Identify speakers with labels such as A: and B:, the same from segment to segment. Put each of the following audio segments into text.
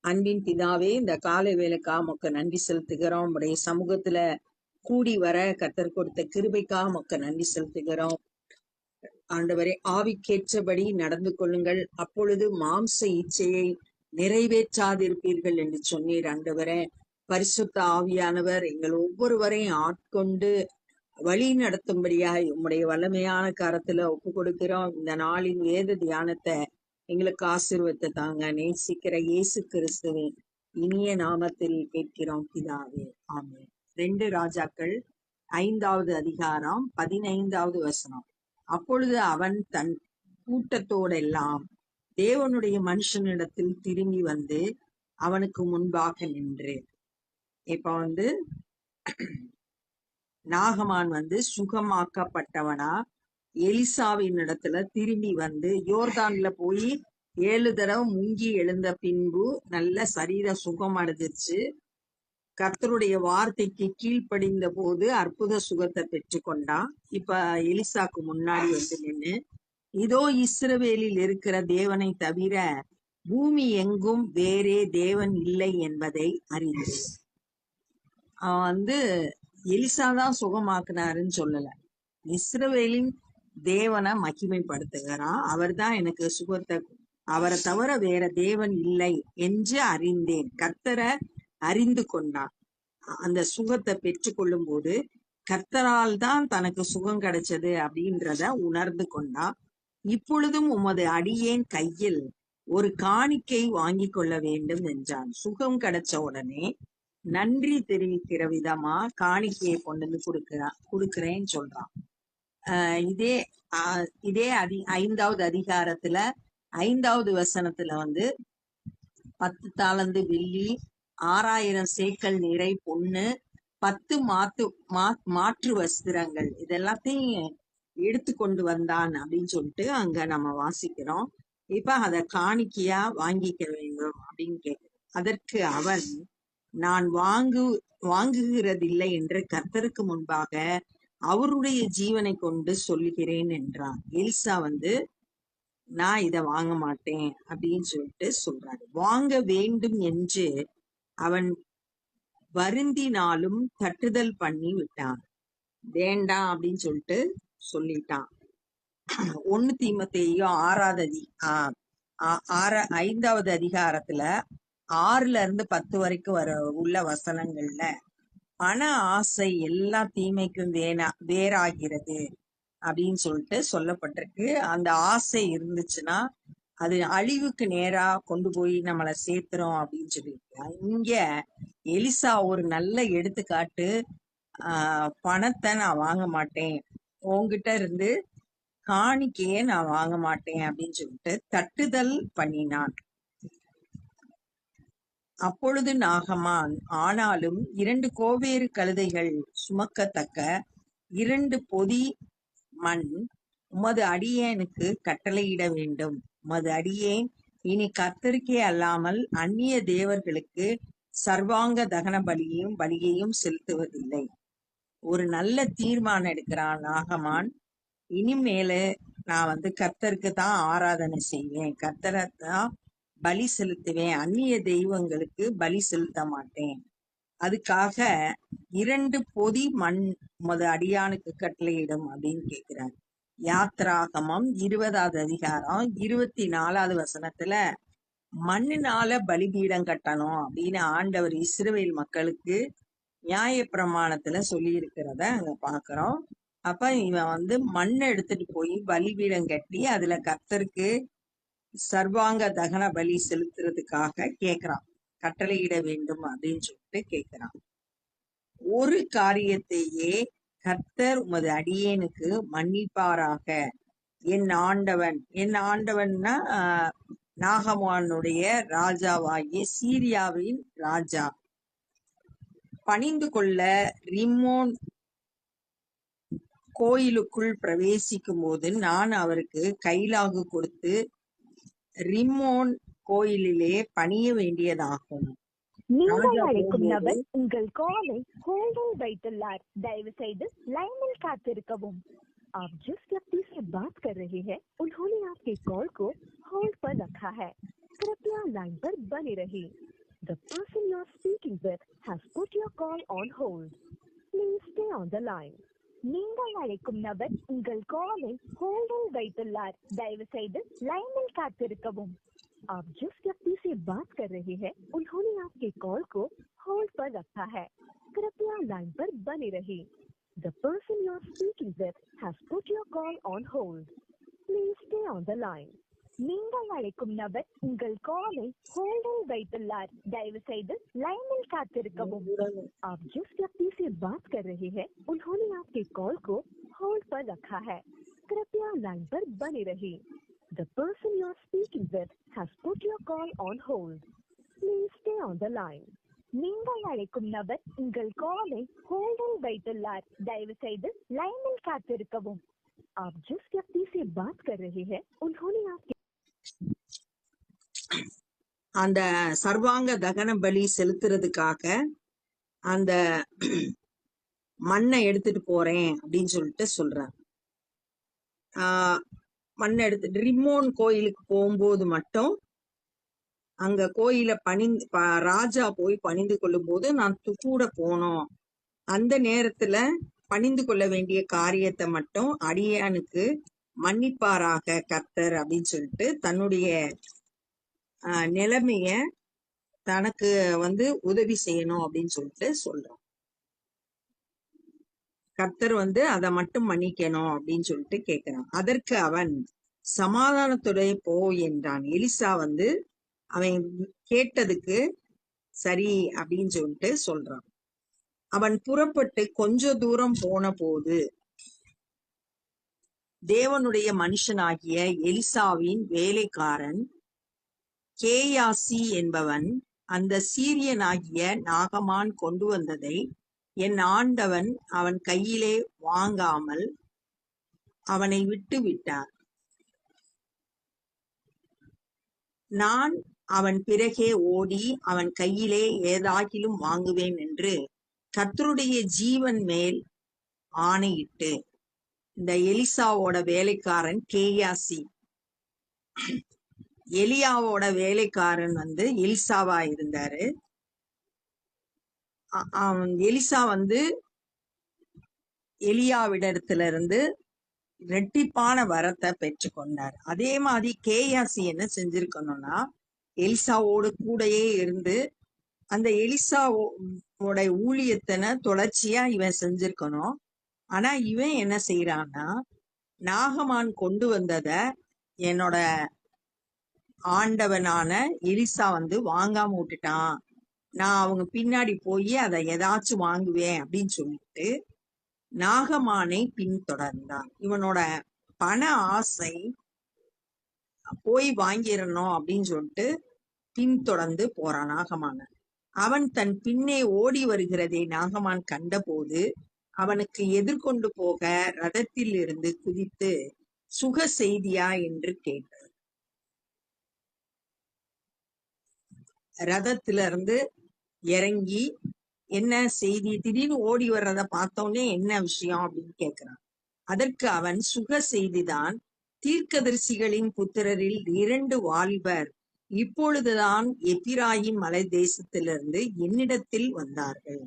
A: அன்பின் பிதாவே, இந்த காலை வேலைக்காக உமக்கு நன்றி செலுத்துகிறோம். உடைய சமூகத்துல கூடி வர கர்த்தர் கொடுத்த கிருபைக்காக உமக்கு நன்றி செலுத்துகிறோம். ஆண்டவரே, ஆவிக்கேற்றபடி நடந்து கொள்ளுங்கள், அப்பொழுது மாம்ச இச்சையை நிறைவேற்றாதிருப்பீர்கள் என்று சொன்னீர். ஆண்டவரே, பரிசுத்த ஆவியானவர் எங்கள் ஒவ்வொருவரையும் ஆட்கொண்டு வழி நடத்தும்படியாய் உம்முடைய வல்லமையான கரத்துல ஒப்பு கொடுக்கிறோம். இந்த நாளின் வேத தியானத்தை எங்களுக்கு ஆசீர்வதித்து தாங்க. நேசிக்கிற இயேசு கிறிஸ்துவின் இனிய நாமத்தில் கேட்கிறோம் பிதாவே, ஆமென். 2 ராஜாக்கள் 5வது அதிகாரம் 15வது வசனம். அப்பொழுது அவன் தன் கூட்டத்தோடெல்லாம் தேவனுடைய மனுஷனிடத்தில் திரும்பி வந்து அவனுக்கு முன்பாக நின்று. இப்ப நாகமான் சுகமாக்கப்பட்டவனா எலிசாவின் இடத்துல திரும்பி வந்து யோர்தான்ல போய் 7 தடவை முங்கி எழுந்த பின்பு நல்ல சரீர சுகம் அடைஞ்சிருச்சு. கர்த்தருடைய வார்த்தைக்கு கீழ்ப்படிந்த போது அற்புத சுகத்தை பெற்றுக்கொண்டான். இப்ப எலிசாக்கு முன்னாடி நின்னு, இதோ இஸ்ரவேலில் இருக்கிற தேவனை தவிர பூமி எங்கும் வேறே தேவன் இல்லை என்பதை அறிந்து. அவன் எலிசாதான் சுகமாக்குனாருன்னு சொல்லல, இஸ்ரவேலின் தேவனை மகிமைப்படுத்துகிறான். அவர் தான் எனக்கு சுகத்தை, அவரை தவிர வேற தேவன் இல்லை என்று அறிந்தேன். கர்த்தரை அறிந்து கொண்டான். அந்த சுகத்தை பெற்றுக்கொள்ளும் போது கர்த்தரால் தான் தனக்கு சுகம் கிடைச்சது அப்படின்றத உணர்ந்து கொண்டான். இப்பொழுதும் உமது அடியேன் கையில் ஒரு காணிக்கை வாங்கி கொள்ள வேண்டும் என்றான். சுகம் கிடைச்ச உடனே நன்றி தெரிவிக்கிற விதமா காணிக்கையை கொண்டு வந்து கொடுக்கிறேன்னு சொல்றான். இதே 5வது அதிகாரத்துல 5வது வசனத்துல 10 தாலந்து வெள்ளி, 6000 சேக்கல் நிறை பொண்ணு, 10 மாற்று வஸ்திரங்கள் இதெல்லாத்தையும் எடுத்து கொண்டு வந்தான் அப்படின்னு சொல்லிட்டு அங்க நம்ம வாசிக்கிறோம். இப்ப அத காணிக்கையா வாங்கிக்க வேண்டும் அப்படின்னு கேட்கிறோம். அதற்கு அவன், நான் வாங்குகிறதில்லை என்று கர்த்தருக்கு முன்பாக அவருடைய ஜீவனை கொண்டு சொல்லுகிறேன் என்றான். எலிசா நான் இத வாங்க மாட்டேன் அப்படின்னு சொல்லிட்டு சொல்றாரு. வாங்க வேண்டும் என்று அவன் வருந்தினாலும் தட்டுதல் பண்ணி விட்டான். வேண்டாம் அப்படின்னு சொல்லிட்டு சொல்லிட்டான். 1 தீமோத்தேயு 5வது அதிகாரத்துல 6ல இருந்து 10 வரைக்கும் உள்ள வசனங்கள்ல பண ஆசை எல்லா தீமைக்கும் வேறாகிறது அப்படின்னு சொல்லிட்டு சொல்லப்பட்டிருக்கு. அந்த ஆசை இருந்துச்சுன்னா அது அழிவுக்கு நேரா கொண்டு போய் நம்மளை சேர்த்துறோம் அப்படின்னு சொல்லியிருக்காங்க. இங்க எலிசா ஒரு நல்ல எடுத்துக்காட்டு. பணத்தை நான் வாங்க மாட்டேன், உங்ககிட்ட இருந்து காணிக்கையே நான் வாங்க மாட்டேன் அப்படின்னு சொல்லிட்டு தட்டுதல் பண்ணினான். அப்பொழுது நாகமான், ஆனாலும் 2 கோவேறு கழுதைகள் சுமக்கத்தக்க 2 பொதி மண் உமது அடியேனுக்கு கட்டளையிட வேண்டும். உமது அடியேன் இனி கர்த்தருக்கே அல்லாமல் அந்நிய தேவர்களுக்கு சர்வாங்க தகன பலியையும் செலுத்துவதில்லை. ஒரு நல்ல தீர்மானம் எடுக்கிறான் நாகமான். இனிமேல நான் கர்த்தருக்கு தான் ஆராதனை செய்வேன், கர்த்தரை தான் பலி செலுத்துவேன், அந்நிய தெய்வங்களுக்கு பலி செலுத்த மாட்டேன். அதுக்காக 2 பொதி மண் உமது அடியானுக்கு கட்டளையிடும் அப்படின்னு கேட்கிறார். யாத்ராகமம் 20வது அதிகாரம் 24வது வசனத்துல மண்ணினால பலிபீடம் கட்டணும் அப்படின்னு ஆண்டவர் இஸ்ரவேல் மக்களுக்கு நியாய பிரமாணத்துல சொல்லி இருக்கிறத அங்க பாக்குறோம். அப்ப இவன் மண்ணை எடுத்துட்டு போய் பலிபீடம் கட்டி அதுல கர்த்தருக்கு சர்வாங்க தகன பலி செலுத்துறதுக்காக கேக்குறான், கட்டளையிட வேண்டும் அப்படின்னு சொல்லிட்டு கேக்குறான். ஒரு காரியத்தையே கர்த்தர் உமது அடியேனுக்கு மன்னிப்பாராக. என் ஆண்டவன்னா நாகமானுடைய ராஜாவாகிய சீரியாவின் ராஜா பணிந்து கொள்ள ரிம்மோன் கோயிலுக்குள் பிரவேசிக்கும் போது நான் அவருக்கு கைலாகு கொடுத்து ரிம்மோன் கோயிலிலே பணிய வேண்டியதாகும்.
B: நீங்கள் அழைக்கும் நபர் உங்கள் காலை ஹோல்டில் வைத்துள்ளார். தயவு செய்து லைனில் காத்திருக்கவும். आप जिस व्यक्ति से बात कर रहे हैं उन्होंने आपके कॉल को होल्ड पर रखा है. कृपया लाइन पर बने रहिए. The person you are speaking with has put your call on hold. Please stay on the line. நீங்கள் அழைக்கும் நபர் உங்கள் காலை ஹோல்டில் வைத்துள்ளார். தயவு செய்து லைனில் காத்திருக்கவும். आप जिस व्यक्ति से बात कर रहे हैं उन्होंने आपके कॉल को होल्ड पर रखा है. कृपया लाइन पर बने रहिए. The person you are speaking with has put your call on hold. Please stay on the line. நீங்கள் அழைக்கும் நபர் உங்கள் காலை ஹோல்டில் வைத்துள்ளார். தயவு செய்து லைனில் காத்திருக்கவும். आप जिस व्यक्ति से बात कर रहे हैं उन्होंने आपके कॉल को होल्ड पर रखा है. कृपया लाइन पर बने रहिए. The person you are speaking with has put your call on hold. Please stay on the line. நீங்கள் அழைக்கும் நபர் உங்கள் காலை ஹோல்டில் வைத்துள்ளார். தயவு செய்து லைனில் காத்திருக்கவும். आप जिस व्यक्ति से बात कर रहे हैं उन्होंने आपके
A: அந்த சர்வாங்க தகன பலி செலுத்துறதுக்காக அந்த மண்ணை எடுத்துட்டு போறேன் அப்படின்னு சொல்லிட்டு சொல்றாங்க. மண்ணை எடுத்துட்டு ரிம்மோன் கோயிலுக்கு போகும்போது மட்டும் அங்க கோயில ராஜா போய் பணிந்து கொள்ளும் போது நான் கூட போனோம். அந்த நேரத்துல பணிந்து கொள்ள வேண்டிய காரியத்தை மட்டும் அடியானுக்கு மன்னிப்பாராக கர்த்தர் அப்படின்னு சொல்லிட்டு தன்னுடைய நிலைமைய தனக்கு உதவி செய்யணும் அப்படின்னு சொல்லிட்டு சொல்றான். கர்த்தர் அதை மட்டும் மன்னிக்கணும் அப்படின்னு சொல்லிட்டு கேட்கிறான். அதற்கு அவன் சமாதானத்துடைய போ என்றான். எலிசா அவன் கேட்டதுக்கு சரி அப்படின்னு சொல்லிட்டு சொல்றான். அவன் புறப்பட்டு கொஞ்ச தூரம் போன போது தேவனுடைய மனுஷனாகிய எலிசாவின் வேலைக்காரன் கேயாசி என்பவன் அந்த சீரியனாகிய நாகமான் கொண்டு வந்ததை என் ஆண்டவன் அவன் கையிலே வாங்காமல் அவனை விட்டு விட்டார். நான் அவன் பிறகே ஓடி அவன் கையிலே ஏதாகிலும் வாங்குவேன் என்று கர்த்தருடைய ஜீவன் மேல் ஆணையிட்டு. இந்த எலிசாவோட வேலைக்காரன் கேயாசி, எலியாவோட வேலைக்காரன் எலிசாவா இருந்தாரு. எலிசா எலியாவிடத்துல இருந்து ரெட்டிப்பான வரத்தை பெற்று கொண்டார். அதே மாதிரி கேயாசி என்ன செஞ்சிருக்கணும்னா எலிசாவோடு கூடயே இருந்து அந்த எலிசாவோட ஊழியத்தின தொடர்ச்சியா இவன் செஞ்சிருக்கணும். ஆனா இவன் என்ன செய்யறான்னா, நாகமான் கொண்டு வந்தத என்னோட ஆண்டவனான எலிசா வாங்காம விட்டுட்டான், நான் அவங்க பின்னாடி போய் அதை ஏதாச்சும் வாங்குவேன் அப்படின்னு சொல்லிட்டு நாகமானை பின்தொடர்ந்தான். இவனோட பண ஆசை போய் வாங்கிடணும் அப்படின்னு சொல்லிட்டு பின்தொடர்ந்து போறான் நாகமான. அவன் தன் பின்னே ஓடி வருகிறதை நாகமான் கண்டபோது அவனுக்கு எதிர்கொண்டு போக ரதத்தில் இருந்து குதித்து சுக செய்தியா என்று கேட்டார். ரதத்துல இருந்து இறங்கி என்ன செய்தி, திடீர்னு ஓடி வர்றத பார்த்தோன்னே என்ன விஷயம் அப்படின்னு கேட்கிறான். அதற்கு அவன் சுக செய்திதான், தீர்க்கதரிசிகளின் புத்திரரில் 2 வாலிபர் இப்பொழுதுதான் எப்பிராயிம் மலை தேசத்திலிருந்து என்னிடத்தில் வந்தார்கள்.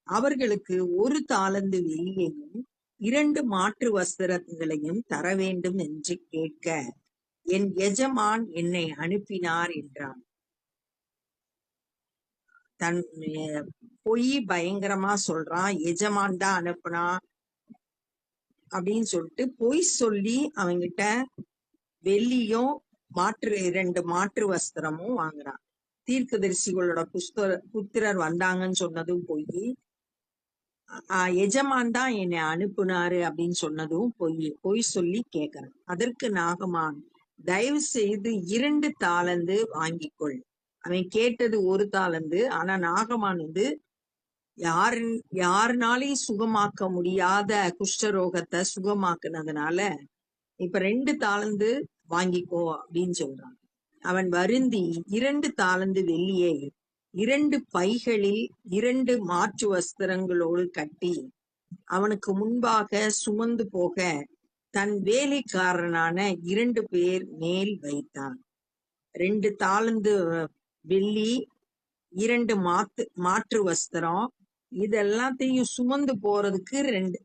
A: அவர்களுக்கு 1 தாலந்து வெள்ளியையும் 2 மாற்று வஸ்திரங்களையும் தர வேண்டும் என்று கேட்க என் எஜமான் என்னை அனுப்பினார் என்றான். தன் பொய் பயங்கரமா சொல்றான். எஜமான் தான் அனுப்புனா அப்படின்னு சொல்லிட்டு பொய் சொல்லி அவங்கிட்ட வெள்ளியும் 2 மாற்று வஸ்திரமும் வாங்குறான். தீர்க்கதரிசிகளோட புத்திரர் வந்தாங்கன்னு சொன்னதும் பொய், எஜமான் தான் என்னை அனுப்புனாரு அப்படின்னு சொன்னதும் பொய் சொல்லி கேட்கிறான். அதற்கு நாகமான், தயவு செய்து 2 தாலந்து வாங்கிக்கொள். அவன் கேட்டது 1 தாலந்து. ஆனா நாகமான் யாருனாலையும் சுகமாக்க முடியாத குஷ்டரோகத்தை சுகமாக்குனதுனால இப்ப 2 தாலந்து வாங்கிக்கோ அப்படின்னு சொல்றான். அவன் வருந்தி 2 தாலந்து வெள்ளியை 2 பைகளில் 2 மாற்று வஸ்திரங்களோடு கட்டி அவனுக்கு முன்பாக சுமந்து போக தன் வேலைக்காரனான 2 பேர் மேல் வைத்தான். 2 தாலந்து வெள்ளி 2 மாற்று வஸ்திரம், இதெல்லாத்தையும் சுமந்து போறதுக்கு 2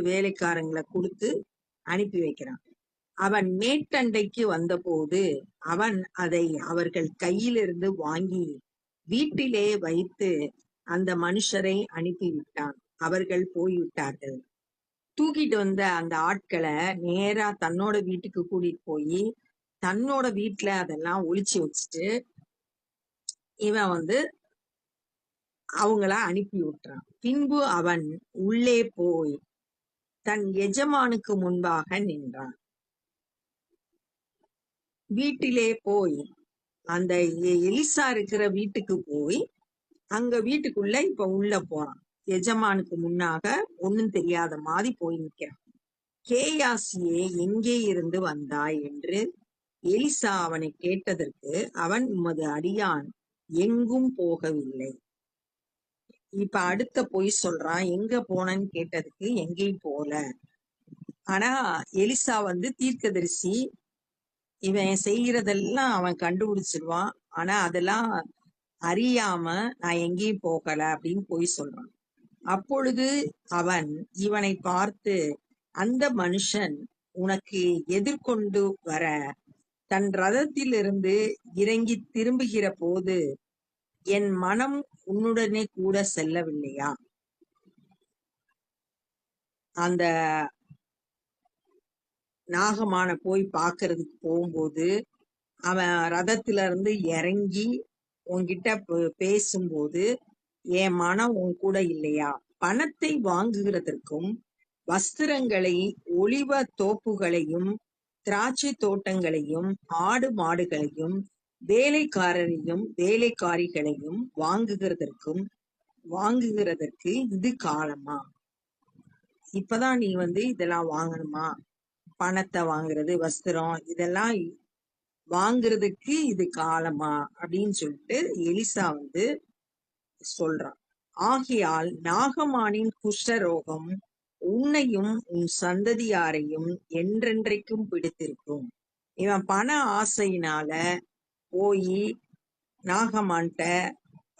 A: வேலைக்காரங்களை கொடுத்து அனுப்பி வைக்கிறான். அவன் மேட்டண்டைக்கு வந்தபோது அவன் அதை அவர்கள் கையிலிருந்து வாங்கி வீட்டிலே வைத்து அந்த மனுஷரை அனுப்பிவிட்டான். அவர்கள் போய்விட்டார்கள். தூக்கிட்டு வந்த அந்த ஆட்களை நேரா தன்னோட வீட்டுக்கு கூட்டிட்டு போய் தன்னோட வீட்டுல அதெல்லாம் ஒளிச்சு வச்சுட்டு இவன் அவங்கள அனுப்பி விட்டுறான். பின்பு அவன் உள்ளே போய் தன் எஜமானுக்கு முன்பாக நின்றான். வீட்டிலே போய் அந்த எலிசா இருக்கிற வீட்டுக்கு போய் அங்க வீட்டுக்குள்ள இப்ப உள்ள போறான். எஜமானுக்கு முன்னாக ஒண்ணும் தெரியாத மாதிரி போய் நிற்கிறான். கேயாசியே, எங்கே இருந்து வந்தாய் என்று எலிசா அவனை கேட்டதற்கு அவன், உமது அடியான் எங்கும் போகவில்லை. இப்ப அடுத்த பொய் சொல்றான். எங்க போனன்னு கேட்டதுக்கு எங்கேயும் போல. ஆனா எலிசா தீர்க்கதரிசி, இவன் செய்யறதெல்லாம் அவன் கண்டுபிடிச்சிருவான். ஆனா அதெல்லாம் அறியாம நான் எங்கேயும் போகல அப்படின்னு பொய் சொல்றான். அப்பொழுது அவன் இவனை பார்த்து, அந்த மனுஷன் உனக்கு எதிர்கொண்டு வர தன் ரதத்திலிருந்து இறங்கி திரும்புகிற போது என் மனம் உன்னுடனே கூட செல்லவில்லையா? அந்த நாகமான போய் பாக்குறதுக்கு போகும்போது அவன் ரதத்துல இருந்து இறங்கி உன்கிட்ட பேசும்போது என் மனம் உன் கூட இல்லையா? பணத்தை வாங்குகிறதற்கும் வஸ்திரங்களை, ஒலிவ தோப்புகளையும், திராட்சை தோட்டங்களையும், ஆடு மாடுகளையும், வேலைக்காரரையும் வேலைக்காரிகளையும் வாங்குகிறதற்கு இது காலமா? இப்பதான் நீ இதெல்லாம் வாங்கணுமா? பணத்தை வாங்குறது, வஸ்திரம், இதெல்லாம் வாங்குறதுக்கு இது காலமா அப்படின்னு சொல்லிட்டு எலிசா சொல்றான். ஆகையால் நாகமானின் குஷ்டரோகம் உன்னையும் உன் சந்ததியாரையும் என்றென்றைக்கும் பிடித்திருக்கும். இவன் பண ஆசையினால போய் நாகமான்ட்ட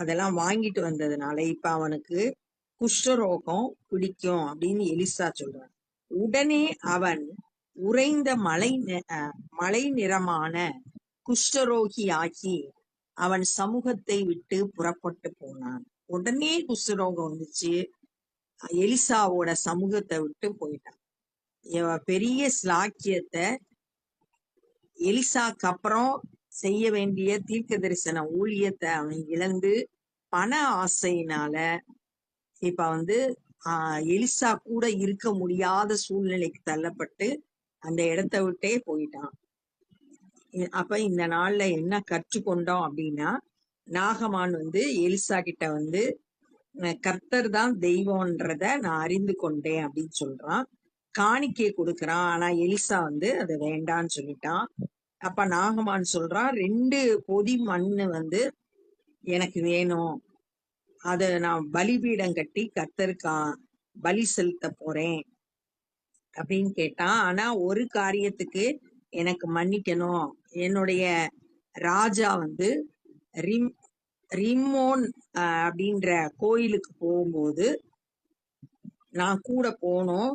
A: அதெல்லாம் வாங்கிட்டு வந்ததுனால இப்ப அவனுக்கு குஷ்டரோகம் பிடிக்கும் அப்படின்னு எலிசா சொல்றான். உடனே அவன் உறைந்த மலை நிறமான குஷ்டரோகியாகி அவன் சமூகத்தை விட்டு புறப்பட்டு போனான். உடனே குஷ்டரோகம் வந்துச்சு. எலிசாவோட சமூகத்தை விட்டு போயிட்டான். பெரிய ஸ்லாக்கியத்தை எலிசாக்கு அப்புறம் செய்ய வேண்டிய தீர்க்க தரிசன ஊழியத்தை அவன் இழந்து பண ஆசையினால இப்ப எலிசா கூட இருக்க முடியாத சூழ்நிலைக்கு தள்ளப்பட்டு அந்த இடத்தை விட்டே போயிட்டான். அப்ப இந்த நாள்ல என்ன கற்றுக்கொண்டோம் அப்படின்னா, நாகமான் எலிசா கிட்ட கர்த்தர் தான் தெய்வம்ன்றத நான் அறிந்து கொண்டேன் அப்படின்னு சொல்றான். காணிக்கை கொடுக்கறான். ஆனா எலிசா அதை வேண்டான்னு சொல்லிட்டான். அப்ப நாகமான் சொல்றான், 2 பொதி மண்ணு எனக்கு வேணும், அத நான் பலிபீடம் கட்டி கர்த்தருக்கு பலி செலுத்த போறேன் அப்படின்னு கேட்டான். ஆனா ஒரு காரியத்துக்கு எனக்கு மன்னிக்கணும், என்னுடைய ராஜா ரிம்மோன் அப்படின்ற கோயிலுக்கு போகும்போது நான் கூட போனோம்,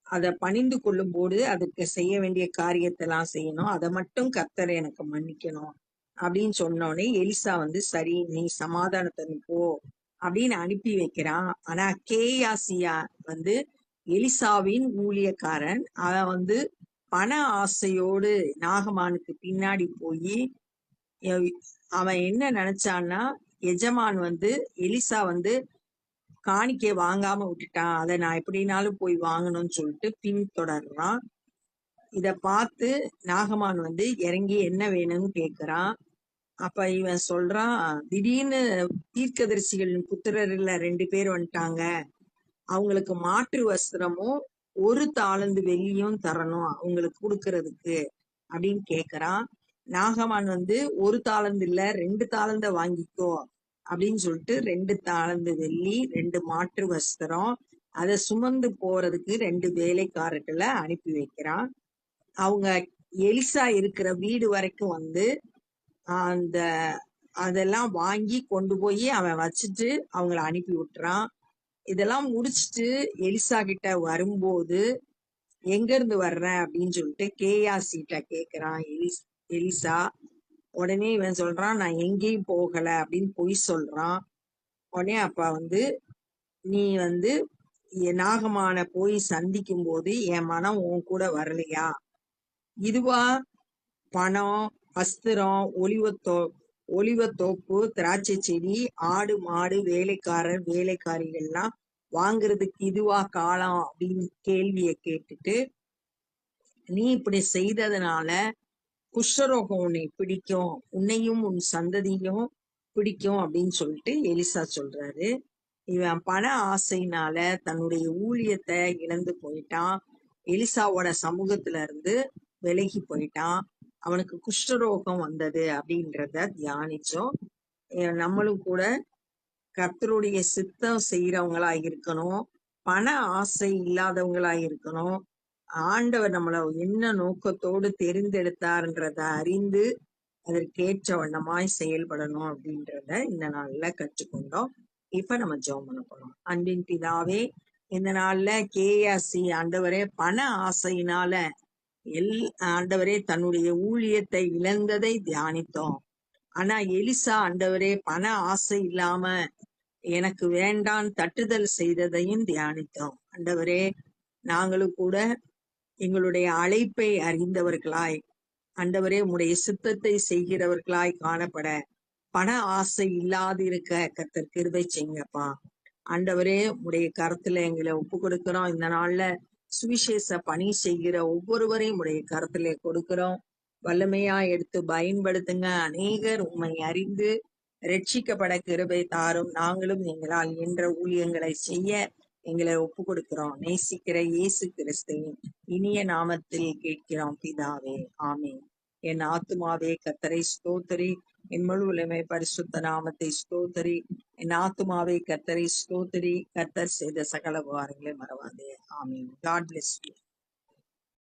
A: அதை பணிந்து கொள்ளும் போது அதுக்கு செய்ய வேண்டிய காரியத்தை எல்லாம் செய்யணும், அதை மட்டும் கர்த்தர் எனக்கு மன்னிக்கணும் அப்படின்னு சொன்னோடனே எலிசா சரி, நீ சமாதானத்தை போ அப்படின்னு அனுப்பி வைக்கிறான். ஆனா கேயாசியா எலிசாவின் ஊழியக்காரன். அவன் பண ஆசையோடு நாகமானுக்கு பின்னாடி போய் அவன் என்ன நினைச்சான்னா, எஜமான் எலிசா காணிக்கை வாங்காம விட்டுட்டான், அதை நான் எப்படினாலும் போய் வாங்கணும்னு சொல்லிட்டு பின்தொடர்றான். இத பார்த்து நாகமான் இறங்கி என்ன வேணும்னு கேக்குறான். அப்ப இவன் சொல்றான், திடீர்னு தீர்க்கதரிசிகளின் புத்திரர்ல 2 பேர் வந்துட்டாங்க, அவங்களுக்கு மாற்று வஸ்திரமும் 1 தாலந்து வெள்ளியும் தரணும் அவங்களுக்கு கொடுக்கறதுக்கு அப்படின்னு கேக்குறான். நாகமான் 1 தாலந்து இல்ல 2 தாலந்த வாங்கிக்கோ அப்படின்னு சொல்லிட்டு 2 தாலந்து வெள்ளி, 2 மாற்று வஸ்திரம், அதை சுமந்து போறதுக்கு 2 வேலைக்காரர்களை அனுப்பி வைக்கிறான். அவங்க எலிசா இருக்கிற வீடு வரைக்கும் அந்த அதெல்லாம் வாங்கி கொண்டு போய் அவன் வச்சுட்டு அவங்கள அனுப்பி விட்டுறான். இதெல்லாம் முடிச்சிட்டு எலிசா கிட்ட வரும்போது எங்க இருந்து வர்ற அப்படின்னு சொல்லிட்டு கேயாசிட்ட கேக்குறான் எலிசா. உடனே இவன் சொல்றான், நான் எங்கேயும் போகல அப்படின்னு பொய் சொல்றான். உடனே அப்ப நீ நாகமான போய் சந்திக்கும் போது என் மனம் உன் கூட வரலையா? இதுவா பணம், வஸ்திரம், ஒலிவத்தோப்பு, திராட்சை செடி, ஆடு மாடு, வேலைக்காரர் வேலைக்காரிகள்லாம் வாங்குறதுக்கு இதுவா காலம் அப்படின்னு கேள்வியை கேட்டுட்டு, நீ இப்படி செய்ததுனால குஷ்டரோகம் உன்னை பிடிக்கும், உன்னையும் உன் சந்ததியும் பிடிக்கும் அப்படின்னு சொல்லிட்டு எலிசா சொல்றாரு. இவன் பண ஆசையினால தன்னுடைய ஊழியத்தை இழந்து போயிட்டான். எலிசாவோட சமூகத்துல இருந்து விலகி போயிட்டான். அவனுக்கு குஷ்டரோகம் வந்தது அப்படின்றத தியானிச்சோம். நம்மளும் கூட கர்த்தருடைய சித்தம் செய்யறவங்களா இருக்கணும். பண ஆசை இல்லாதவங்களா இருக்கணும். ஆண்டவர் நம்மள என்ன நோக்கத்தோடு தெரிந்தெடுத்தார்ன்றத அறிந்து அதற்கேற்ற வண்ணமாய் செயல்படணும் அப்படின்றத இந்த நாள்ல கற்றுக்கொண்டோம். இப்ப நம்ம ஜெபம் பண்ண போறோம். அன்பின் பிதாவே, இந்த நாள்ல கேஆசி ஆண்டவரே பண ஆசையினால ஆண்டவரே தன்னுடைய ஊழியத்தை இழந்ததை தியானித்தோம். ஆனா எலிசா ஆண்டவரே பண ஆசை இல்லாம எனக்கு வேண்டான் தட்டுதல் செய்ததையும் தியானித்தோம். ஆண்டவரே, நாங்களும் கூட எங்களுடைய அழைப்பை அறிந்தவர்களாய் ஆண்டவரே உம்முடைய சித்தத்தை செய்கிறவர்களாய் காணப்பட பண ஆசை இல்லாதிருக்க கர்த்தர் கிருபை செய்யுங்கப்பா. ஆண்டவரே உம்முடைய கருத்துல எங்களை ஒப்பு கொடுக்கிறோம். இந்த நாள்ல சுவிசேஷ பணி செய்கிற ஒவ்வொருவரையும் உடைய கருத்துல கொடுக்கிறோம். வல்லமையா எடுத்து பயன்படுத்துங்க. அநேகர் உம்மை அறிந்து ரட்சிக்கப்பட கிருபை தாரும். நாங்களும் எங்களால் என்ற ஊழியங்களை செய்ய எங்களை ஒப்பு கொடுக்கிறோம். நேசிக்கிற இயேசு கிறிஸ்துவின் இனிய நாமத்தில் கேட்கிறோம் பிதாவே, ஆமென். என் ஆத்துமாவே கர்த்தரை ஸ்தோத்திரி, என் முழு உலகமே பரிசுத்த நாமத்தை ஸ்தோத்திரி. என் ஆத்துமாவே கர்த்தரை ஸ்தோத்திரி, கர்த்தர் செய்த சகல உபகாரங்களை மறவாதே. ஆமென். God bless you.